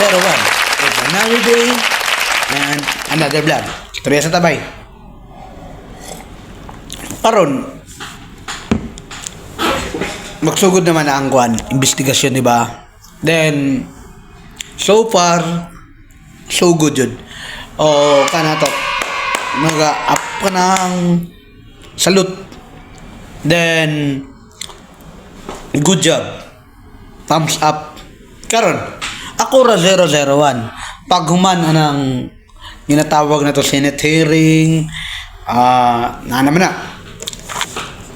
0001. It's another day and another vlog. Tuloy sa tabay. Karon, magsugod naman na ang kuan, investigasyon, di ba? Then, so far, so good yun. O, kana to, nag-up ka ng salute. Then, good job. Thumbs up. Karon, ako ra 001. Pag human anang ginatawag na to Senate hearing, na naman na.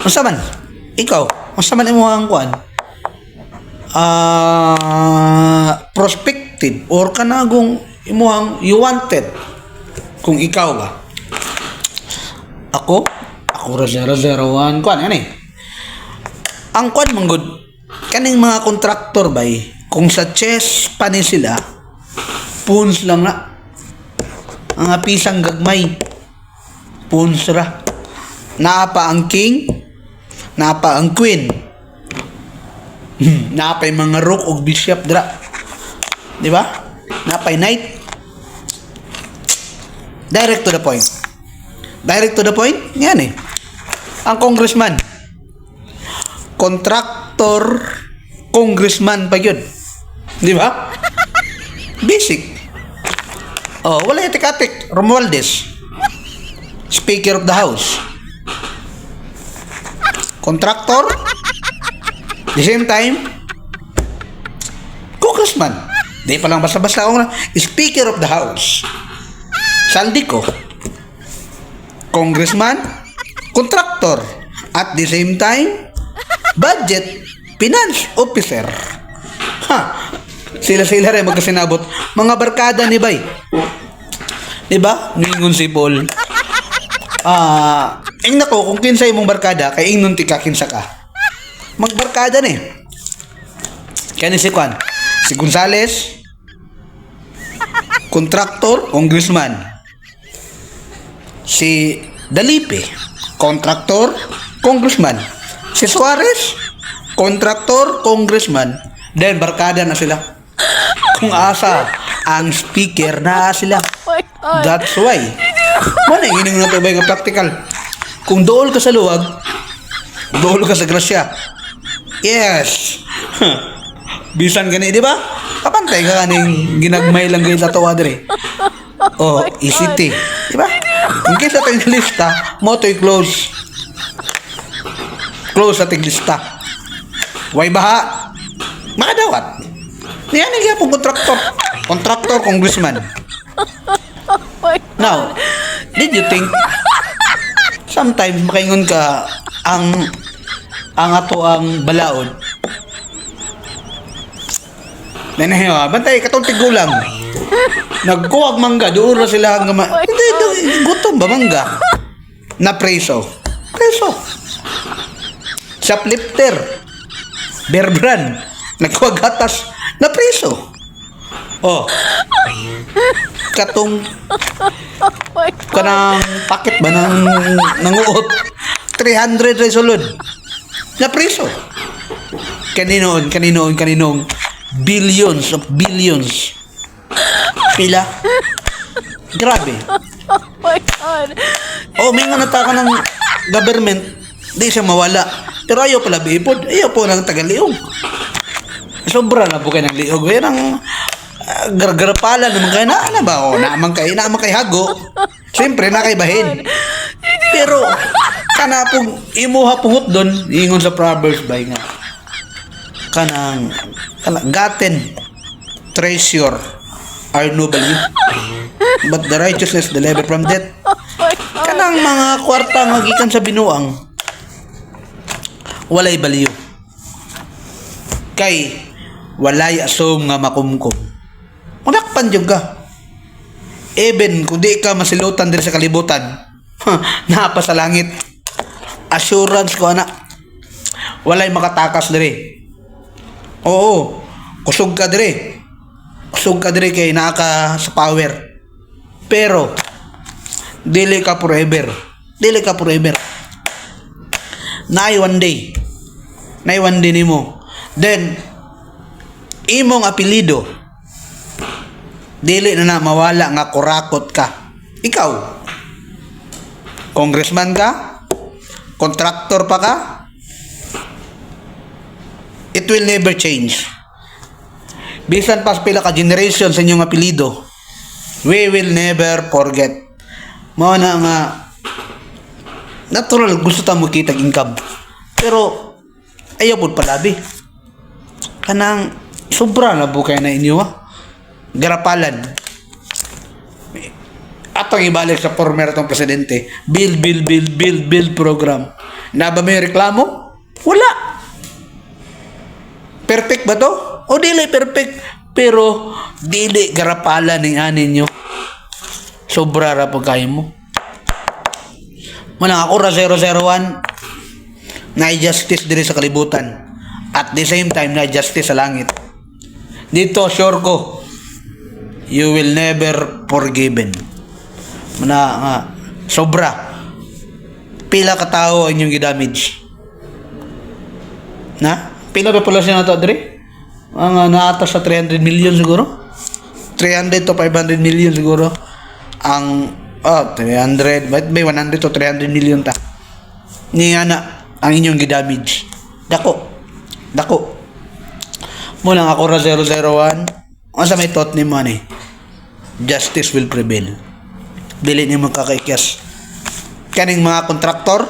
Unsa man? Ikaw, unsa man imong kuan? Prospective or kanagong imong you wanted kung ikaw ba? Ako ra 001 kuan ani. Ang kuan manggod kaning mga kontraktor bay kung sa chess pa ni sila puns lang na ang pisang gagmay puns ra naapa ang king naapa ang queen naapay mga rook og bishop dra di ba naapay knight direct to the point yan ang congressman kontraktor congressman pa yun. Di ba? Basic. Oh, wala yung tikatik. Romualdez. Speaker of the House. Kontraktor. The same time, congressman. Di pa lang basta-basta ako na. Speaker of the House. Saldico. Congressman. Kontraktor. At the same time, budget. Finance officer. Ha. Sila rin magkasinabot. Mga barkada ni Bay. Diba? Ningon si Paul. Nako, kung kinsa imong barkada, kay ingnon tika kinsa ka. Magbarkada ni. Kani si Juan. Si Gonzales. Kontraktor, congressman. Si Dalipe. Kontraktor, congressman. Si Suarez. Kontraktor, congressman, then barkada na sila. Kung asa ang speaker na sila. That's why. Mana ining na to ba nga practical? Kung dool ka sa luwag, dool ka sa grasya. Yes. Bisan gani, di ba? Kapantay ka kaning ginagmay lang kayo sa tuwa dire. Oh, ECT. Di ba? Kung kisa ito yung lista, mo to'y close. Close sa lista. Way baha. Makadawat. Yan ang gyapon kontraktor. Kontraktor, congressman. Now, did you think sometimes makaingon ka ang ato ang balaod? Nanahiyo, bantay katong tigulang. Nagkuwag mangga, doon na sila hanggang hindi, gutom ba mangga? Na preso. Shoplifter. Berbran, nagkuwag hatas na preso. Oh. Katong kanang paket ba ng nanguot 300 resolud na preso. Kaninong billions of billions. Pila? Grabe. Oh my God. Oh, may nga nataka ng government, di siya mawala. Pero ayaw pala bipod. Ayaw po ng tagaliog. Sobra na po kayo ng liog. Yan ang gargarapalan naman kayo na. Ano ba? O, naman kay hago. Siyempre, na kay bahin. Pero, kana pong imuha pungot doon, ingon sa Proverbs ba nga. Kanang gotten treasure are no value. But the righteousness delivered from death. Kanang mga kwarta nga gikan sa binuang walay baliyo. Kay walay asom nga makumkum. Unakpan jud ka. Even kung di ka masilutan diri sa kalibutan, napa sa langit. Assurance ko ana. Walay makatakas diri. Oo, kusog ka diri. Kusog ka diri kay naa ka sa power. Pero dili ka forever. Nay one day nimo. Then imong apelyido Dili na mawala nga kurakot ka. Ikaw, congressman ka? Kontraktor pa ka? It will never change. Bisan pas pila ka generation sa inyong apelido, we will never forget. Mao na nga natural gusto ta mo kitag income. Pero ayaw pud palabi. Kanang sobra na bukay na inyo garapalan. Atong ibalik sa former tong presidente. Build program. Na ba may reklamo? Wala. Perfect ba to? O dili perfect. Pero dili garapalan ng anin nyo. Sobra ra po kayo mo. Manang ako ra 001 na justice diri sa kalibutan. At the same time na justice sa langit. Dito sure ko you will never forgiven. Mana nga sobra. Pila ka tao ang inyong gidamage. Na? Pila ba pala siya na to, Dre? Ang naatas sa 300 million siguro? 300 to 500 million siguro. Ang 300, may 100 to 300 million ta. Ni ana ang inyong gidamage. Dako. Muna ako ra 001. Ang sa may thought ni mo ni, justice will prevail. Dili ni mo kakaikyas. Kaning mga kontraktor,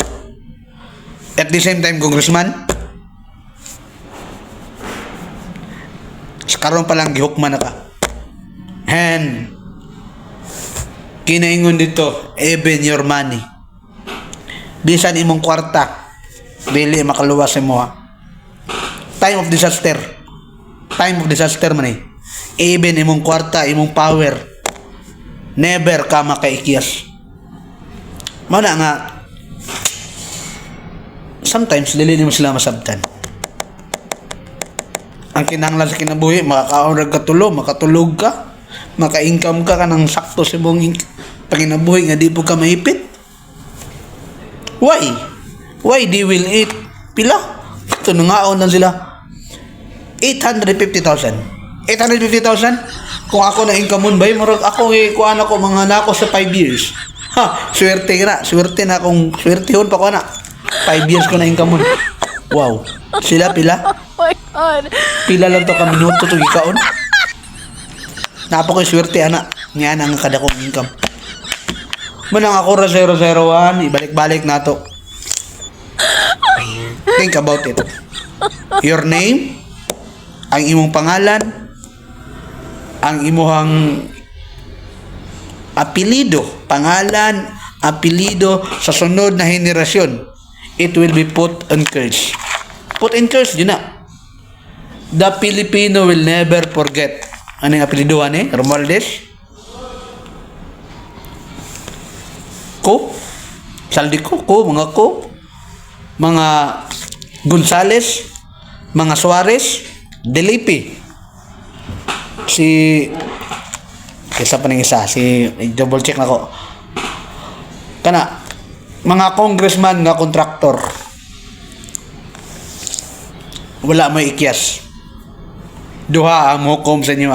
at the same time congressman, karon pa lang gihukman na ka. And kinaingon dito, even your money. Bisan imong kwarta, dili makaluwas mo ha. Time of disaster man eh. Even imong kwarta, imong power, never ka makaikyas. Mana nga, sometimes dili mo sila masabtan. Ang kinahanglan sa kinabuhi, makakaurag ka tulo, makatulog ka, maka-income ka ng sakto sa mong panginabuhi nga di po ka maipit. Why? Why they will eat? Pila? Ito nangaon lang sila. 850,000. 850,000? Kung ako na income ba, murag ako kuha na ko mga nako sa 5 years. Ha, swerte na kung swertehon pa ko na. 5 years ko na income. Wow. Sila pila? Oh my God. Pila lang to ka minuto to gikaon. Napa ko swerte ana. Nga ang kada kong income. Manang ako ra 001, ibalik-balik na to. Think about it. Your name, ang imong pangalan, ang imong apelido, pangalan, apelido sa sunod na henerasyon, it will be put on curse. Put in curse, yun na. The Filipino will never forget. Ano yung apelidohan Romualdez? Saldico, mga Gonzales, mga Suarez, Delipi, isa pa ng isa, double check na ko. Kana, mga congressman nga kontraktor, wala mo ikyas. Duha ang hukom sa inyo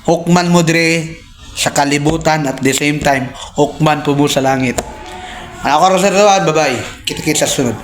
hukman mo dire sa kalibutan at the same time hukman po mo sa langit. Ako ra sa bye-bye. Kita-kita sa sunod.